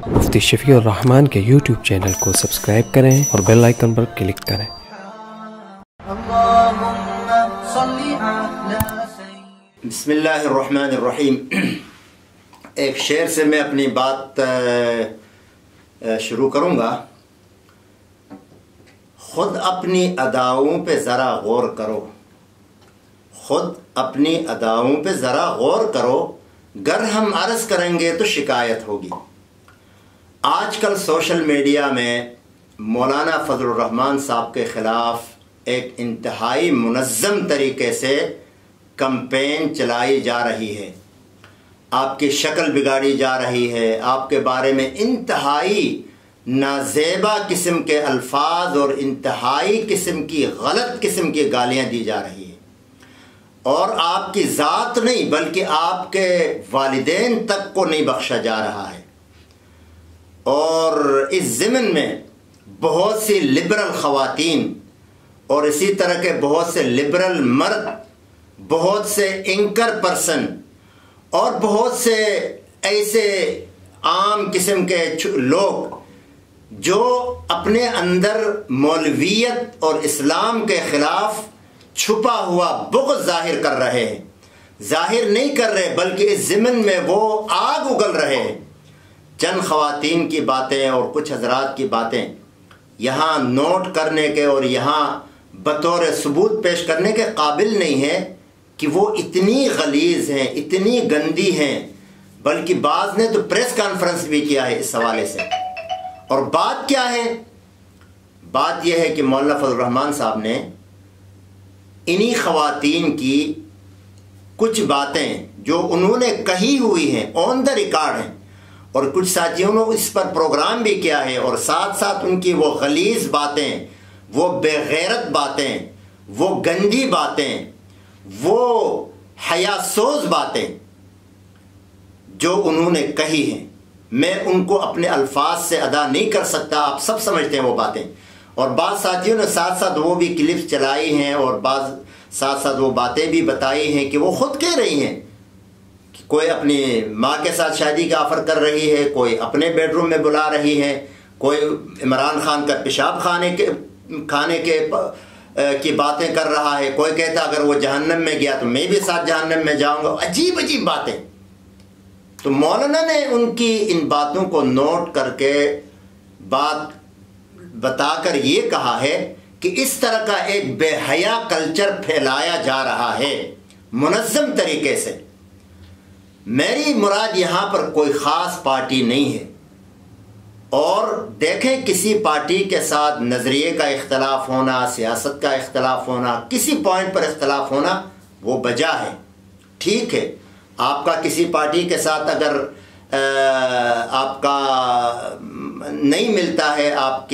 مفتی شفیع الرحمان کے YouTube channel کو subscribe کریں اور بیل آئیکن پر کلک کریں۔ بسم اللہ الرحمن الرحیم۔ ایک شعر سے میں اپنی بات شروع کروں گا۔ خود اپنی اداؤں پہ ذرا غور کرو، خود اپنی اداؤں پہ ذرا غور کرو، گر ہم عرض کریں گے تو شکایت ہوگی۔ آج کل سوشل میڈیا میں مولانا فضل الرحمان صاحب کے خلاف ایک انتہائی منظم طریقے سے کمپین چلائی جا رہی ہے، آپ کی شکل بگاڑی جا رہی ہے، آپ کے بارے میں انتہائی نازیبا قسم کے الفاظ اور انتہائی قسم کی غلط قسم کی گالیاں دی جا رہی ہیں، اور آپ کی ذات نہیں بلکہ آپ کے والدین تک کو نہیں بخشا جا رہا ہے۔ اور اس ضمن میں بہت سی لبرل خواتین اور اسی طرح کے بہت سے لبرل مرد، بہت سے اینکر پرسن اور بہت سے ایسے عام قسم کے لوگ جو اپنے اندر مولویت اور اسلام کے خلاف چھپا ہوا بغض ظاہر کر رہے ہیں، ظاہر نہیں کر رہے بلکہ اس ضمن میں وہ آگ اگل رہے ہیں۔ چند خواتین کی باتیں اور کچھ حضرات کی باتیں یہاں نوٹ کرنے کے اور یہاں بطور ثبوت پیش کرنے کے قابل نہیں ہے کہ وہ اتنی غلیظ ہیں، اتنی گندی ہیں، بلکہ بعض نے تو پریس کانفرنس بھی کیا ہے اس حوالے سے۔ اور بات کیا ہے؟ بات یہ ہے کہ مولانا فضل الرحمان صاحب نے انہی خواتین کی کچھ باتیں جو انہوں نے کہی ہوئی ہیں، آن دا ریکارڈ ہیں، اور کچھ ساتھیوں نے اس پر پروگرام بھی کیا ہے، اور ساتھ ساتھ ان کی وہ غلیظ باتیں، وہ بے غیرت باتیں، وہ گندی باتیں، وہ حیا سوز باتیں جو انہوں نے کہی ہیں، میں ان کو اپنے الفاظ سے ادا نہیں کر سکتا، آپ سب سمجھتے ہیں وہ باتیں۔ اور بعض ساتھیوں نے ساتھ ساتھ وہ بھی کلپس چلائی ہیں اور بعض ساتھ ساتھ وہ باتیں بھی بتائی ہیں کہ وہ خود کہہ رہی ہیں کہ کوئی اپنی ماں کے ساتھ شادی کا آفر کر رہی ہے، کوئی اپنے بیڈ روم میں بلا رہی ہے، کوئی عمران خان کا پیشاب کھانے کی باتیں کر رہا ہے، کوئی کہتا اگر وہ جہنم میں گیا تو میں بھی ساتھ جہنم میں جاؤں گا، عجیب عجیب باتیں۔ تو مولانا نے ان کی ان باتوں کو نوٹ کر کے بات بتا کر یہ کہا ہے کہ اس طرح کا ایک بے حیا کلچر پھیلایا جا رہا ہے منظم طریقے سے۔ میری مراد یہاں پر کوئی خاص پارٹی نہیں ہے، اور دیکھیں کسی پارٹی کے ساتھ نظریے کا اختلاف ہونا، سیاست کا اختلاف ہونا، کسی پوائنٹ پر اختلاف ہونا وہ بجا ہے، ٹھیک ہے۔ آپ کا کسی پارٹی کے ساتھ اگر آپ کا نہیں ملتا ہے، آپ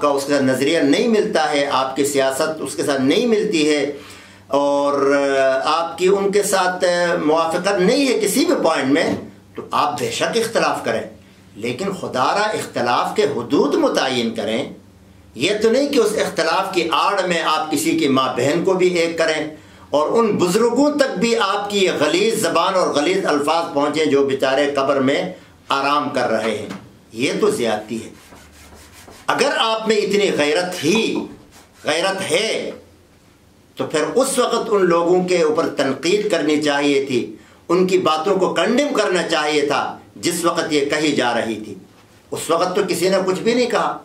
کا اس کے ساتھ نظریہ نہیں ملتا ہے، آپ کی سیاست اس کے ساتھ نہیں ملتی ہے، اور آپ کی ان کے ساتھ موافقت نہیں ہے کسی بھی پوائنٹ میں، تو آپ بے شک اختلاف کریں، لیکن خدا را اختلاف کے حدود متعین کریں۔ یہ تو نہیں کہ اس اختلاف کی آڑ میں آپ کسی کی ماں بہن کو بھی ایک کریں، اور ان بزرگوں تک بھی آپ کی یہ غلیظ زبان اور غلیظ الفاظ پہنچیں جو بیچارے قبر میں آرام کر رہے ہیں۔ یہ تو زیادتی ہے۔ اگر آپ میں اتنی غیرت ہے تو پھر اس وقت ان لوگوں کے اوپر تنقید کرنی چاہیے تھی، ان کی باتوں کو کنڈیم کرنا چاہیے تھا جس وقت یہ کہی جا رہی تھی۔ اس وقت تو کسی نے کچھ بھی نہیں کہا،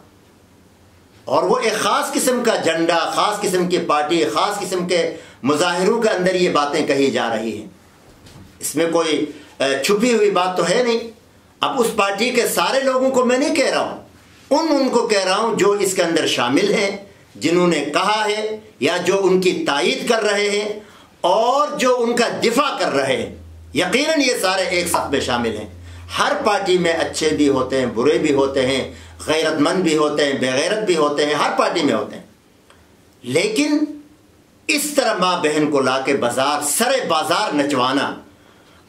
اور وہ ایک خاص قسم کا جھنڈا، خاص قسم کی پارٹی، خاص قسم کے مظاہروں کے اندر یہ باتیں کہی جا رہی ہیں، اس میں کوئی چھپی ہوئی بات تو ہے نہیں۔ اب اس پارٹی کے سارے لوگوں کو میں نہیں کہہ رہا ہوں، ان کو کہہ رہا ہوں جو اس کے اندر شامل ہیں، جنہوں نے کہا ہے یا جو ان کی تائید کر رہے ہیں اور جو ان کا دفاع کر رہے ہیں۔ یقیناً یہ سارے ایک ساتھ میں شامل ہیں۔ ہر پارٹی میں اچھے بھی ہوتے ہیں، برے بھی ہوتے ہیں، غیرت مند بھی ہوتے ہیں، بے غیرت بھی ہوتے ہیں، ہر پارٹی میں ہوتے ہیں، لیکن اس طرح ماں بہن کو لا کے سرے بازار نچوانا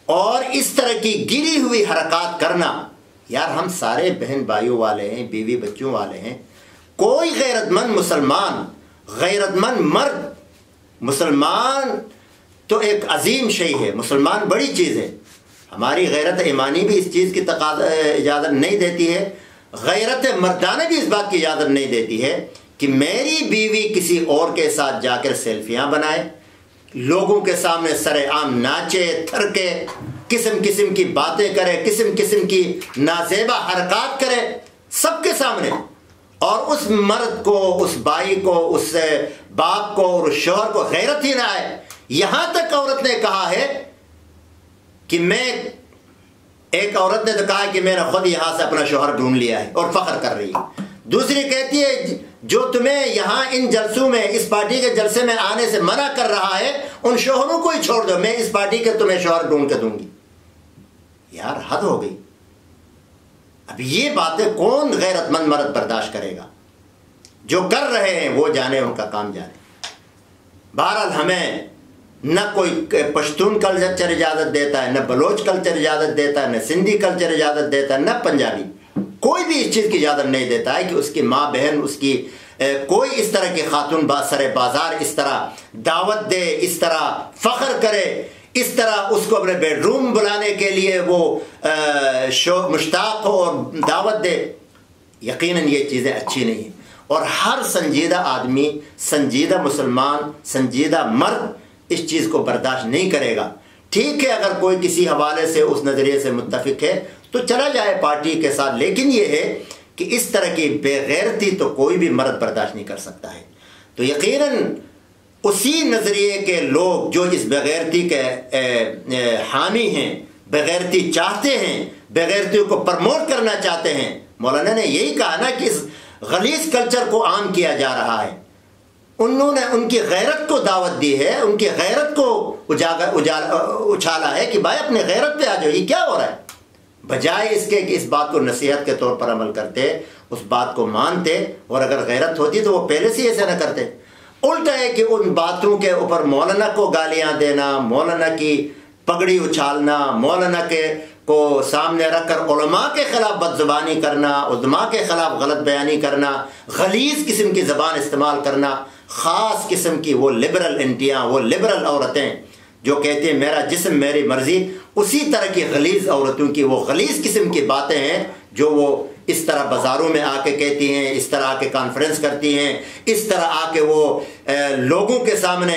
اور اس طرح کی گری ہوئی حرکات کرنا، یار ہم سارے بہن بھائیوں والے ہیں، بیوی بچوں والے ہیں، کوئی غیرت مند مسلمان، غیرت مند مرد مسلمان تو ایک عظیم شے ہے، مسلمان بڑی چیز ہے. ہماری غیرت ایمانی بھی اس چیز کی اجازت نہیں دیتی ہے، غیرت مردانہ بھی اس بات کی اجازت نہیں دیتی ہے کہ میری بیوی کسی اور کے ساتھ جا کر سیلفیاں بنائے، لوگوں کے سامنے سر عام ناچے تھرکے، قسم قسم کی باتیں کرے، قسم قسم کی نازیبا حرکات کرے سب کے سامنے، اور اس مرد کو، اس بھائی کو، اس باپ کو اور اس شوہر کو غیرت ہی نہ آئے. یہاں تک عورت نے کہا ہے کہ ایک عورت نے تو کہا کہ میں نے خود یہاں سے اپنا شوہر ڈھونڈ لیا ہے، اور فخر کر رہی ہے. دوسری کہتی ہے جو تمہیں یہاں ان جلسوں میں، اس پارٹی کے جلسے میں آنے سے منع کر رہا ہے، ان شوہروں کو ہی چھوڑ دو، میں اس پارٹی کے تمہیں شوہر ڈھونڈ کے دوں گی. یار حد ہو گئی. اب یہ باتیں کون غیرت مند مرد برداشت کرے گا؟ جو کر رہے ہیں وہ جانے، ان کا کام جانے. بہرحال ہمیں نہ کوئی پشتون کلچر اجازت دیتا ہے، نہ بلوچ کلچر اجازت دیتا ہے، نہ سندھی کلچر اجازت دیتا ہے، نہ پنجابی. کوئی بھی اس چیز کی اجازت نہیں دیتا ہے کہ اس کی ماں بہن، اس کی کوئی اس طرح کی خاتون سر بازار اس طرح دعوت دے، اس طرح فخر کرے، اس طرح اس کو اپنے بیڈ روم بلانے کے لیے وہ مشتاق ہو اور دعوت دے. یقیناً یہ چیزیں اچھی نہیں ہیں، اور ہر سنجیدہ آدمی، سنجیدہ مسلمان، سنجیدہ مرد اس چیز کو برداشت نہیں کرے گا. ٹھیک ہے اگر کوئی کسی حوالے سے اس نظریے سے متفق ہے تو چلا جائے پارٹی کے ساتھ، لیکن یہ ہے کہ اس طرح کی بے غیرتی تو کوئی بھی مرد برداشت نہیں کر سکتا ہے. تو یقیناً اسی نظریے کے لوگ جو اس بغیرتی کے حامی ہیں، بغیرتی چاہتے ہیں، بغیرتی کو پرموٹ کرنا چاہتے ہیں، مولانا نے یہی کہا نا کہ اس غلیظ کلچر کو عام کیا جا رہا ہے. انہوں نے ان کی غیرت کو دعوت دی ہے، ان کی غیرت کو اچھالا ہے کہ بھائی اپنے غیرت پہ آ جاؤ. یہ کیا ہو رہا ہے؟ بجائے اس کے کہ اس بات کو نصیحت کے طور پر عمل کرتے، اس بات کو مانتے، اور اگر غیرت ہوتی تو وہ پہلے سے ایسے نہ کرتے. الٹا ہے کہ ان باتوں کے اوپر مولانا کو گالیاں دینا، مولانا کی پگڑی اچھالنا، مولانا کو سامنے رکھ کر علماء کے خلاف بدزبانی کرنا، علماء کے خلاف غلط بیانی کرنا، غلیظ قسم کی زبان استعمال کرنا، خاص قسم کی وہ لبرل انٹیاں، وہ لبرل عورتیں جو کہتے ہیں میرا جسم میری مرضی، اسی طرح کی غلیظ عورتوں کی وہ غلیظ قسم کی باتیں ہیں جو وہ اس طرح بازاروں میں آ کے کہتی ہیں، اس طرح آ کے کانفرنس کرتی ہیں، اس طرح آ کے وہ لوگوں کے سامنے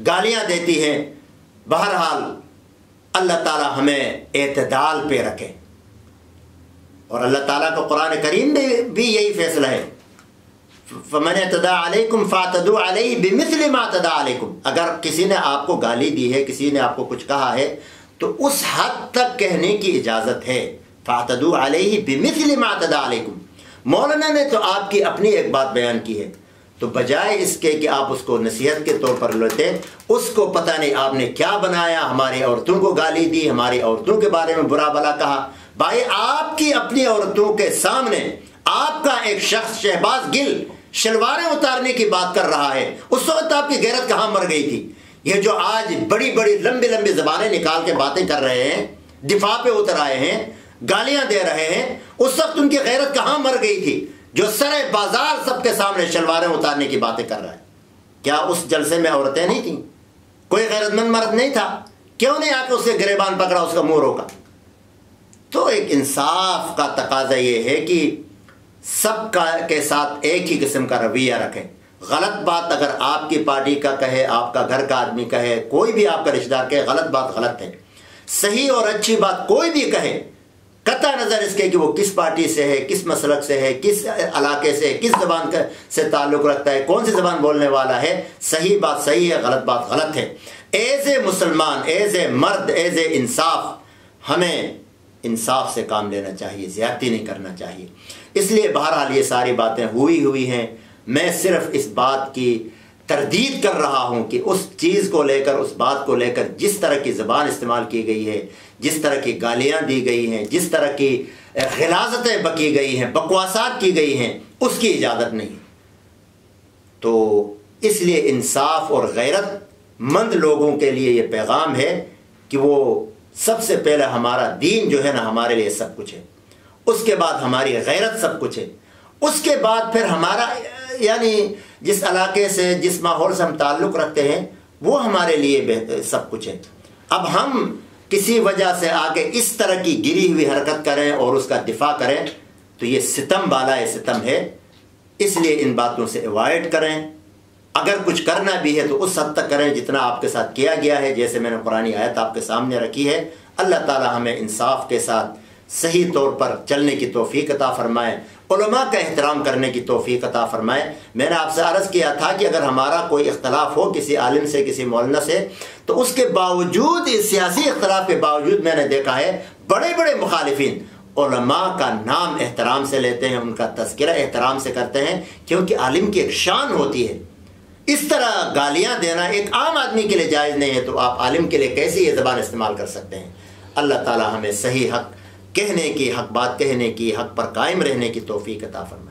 گالیاں دیتی ہیں. بہرحال اللہ تعالی ہمیں اعتدال پہ رکھے، اور اللہ تعالیٰ کا قرآن کریم میں بھی یہی فیصلہ ہے، فَمَنِ اعْتَدَىٰ عَلَيْكُمْ فَاعْتَدُوا عَلَيْهِ بِمِثْلِ مَا اعْتَدَىٰ عَلَيْكُمْ. اگر کسی نے آپ کو گالی دی ہے، کسی نے آپ کو کچھ کہا ہے، تو اس حد تک کہنے کی اجازت ہے. فَاعْتَدُوا عَلَيْهِ بِمِثْلِ مَا اعْتَدَىٰ عَلَيْكُمْ. مولانا نے تو آپ کی اپنی ایک بات بیان کی ہے، تو بجائے اس کے کہ آپ اس کو نصیحت کے طور پر لیتے، اس کو پتہ نہیں آپ نے کیا بنایا، ہماری عورتوں کو گالی دی، ہماری عورتوں کے بارے میں برا بھلا کہا. بھائی آپ کی اپنی عورتوں کے سامنے آپ کا ایک شخص شہباز گل شلواریں اتارنے کی بات کر رہا ہے، اس وقت آپ کی غیرت کہاں مر گئی تھی؟ یہ جو آج بڑی بڑی لمبی لمبی زبانیں نکال کے باتیں کر رہے ہیں، دفاع پہ اتر آئے ہیں، گالیاں دے رہے ہیں، اس وقت ان کی غیرت کہاں مر گئی تھی؟ جو سرے بازار سب کے سامنے شلواریں اتارنے کی باتیں کر رہا ہے. کیا اس جلسے میں عورتیں نہیں تھیں؟ کوئی غیرت مند مرد نہیں تھا؟ کیوں نہیں آ کے اس کے گریبان پکڑا، اس کا منہ روکا؟ تو ایک انصاف کا تقاضا یہ ہے کہ سب کے ساتھ ایک ہی قسم کا رویہ رکھیں. غلط بات اگر آپ کی پارٹی کا کہے، آپ کا گھر کا آدمی کہے، کوئی بھی آپ کا رشتہ دار کہے، غلط بات غلط ہے. صحیح اور اچھی بات کوئی بھی کہے، قطع نظر اس کے کہ وہ کس پارٹی سے ہے، کس مسلک سے ہے، کس علاقے سے، کس زبان سے تعلق رکھتا ہے، کون سی زبان بولنے والا ہے، صحیح بات صحیح ہے، غلط بات غلط ہے. ایز اے مسلمان، ایز اے مرد، ایز اے انصاف، ہمیں انصاف سے کام لینا چاہیے، زیادتی نہیں کرنا چاہیے. اس لیے بہرحال یہ ساری باتیں ہوئی ہیں. میں صرف اس بات کی تردید کر رہا ہوں کہ اس چیز کو لے کر، اس بات کو لے کر جس طرح کی زبان استعمال کی گئی ہے، جس طرح کی گالیاں دی گئی ہیں، جس طرح کی غلاظتیں بکی گئی ہیں، بکواسات کی گئی ہیں، اس کی اجازت نہیں. تو اس لیے انصاف اور غیرت مند لوگوں کے لیے یہ پیغام ہے کہ وہ سب سے پہلے ہمارا دین جو ہے نا ہمارے لیے سب کچھ ہے، اس کے بعد ہماری غیرت سب کچھ ہے، اس کے بعد پھر ہمارا یعنی جس علاقے سے، جس ماحول سے ہم تعلق رکھتے ہیں، وہ ہمارے لیے سب کچھ ہے۔ اب ہم کسی وجہ سے آ کے اس طرح کی گری ہوئی حرکت کریں اور اس کا دفاع کریں تو یہ ستم بالائے ستم ہے۔ اس لیے ان باتوں سے ایوائڈ کریں، اگر کچھ کرنا بھی ہے تو اس حد تک کریں جتنا آپ کے ساتھ کیا گیا ہے، جیسے میں نے قرآنی آیت آپ کے سامنے رکھی ہے۔ اللہ تعالی ہمیں انصاف کے ساتھ صحیح طور پر چلنے کی توفیق عطا فرمائے، علماء کا احترام کرنے کی توفیق عطا فرمائے۔ میں نے آپ سے عرض کیا تھا کہ اگر ہمارا کوئی اختلاف ہو کسی عالم سے، کسی مولانا سے، تو اس کے باوجود، اس سیاسی اختلاف کے باوجود میں نے دیکھا ہے بڑے بڑے مخالفین علماء کا نام احترام سے لیتے ہیں، ان کا تذکرہ احترام سے کرتے ہیں، کیونکہ عالم کی ایک شان ہوتی ہے۔ اس طرح گالیاں دینا ایک عام آدمی کے لیے جائز نہیں ہے، تو آپ عالم کے لیے کیسے یہ زبان استعمال کر سکتے ہیں؟ اللہ تعالی ہمیں صحیح حق کہنے کی، حق بات کہنے کی، حق پر قائم رہنے کی توفیق عطا فرمائے۔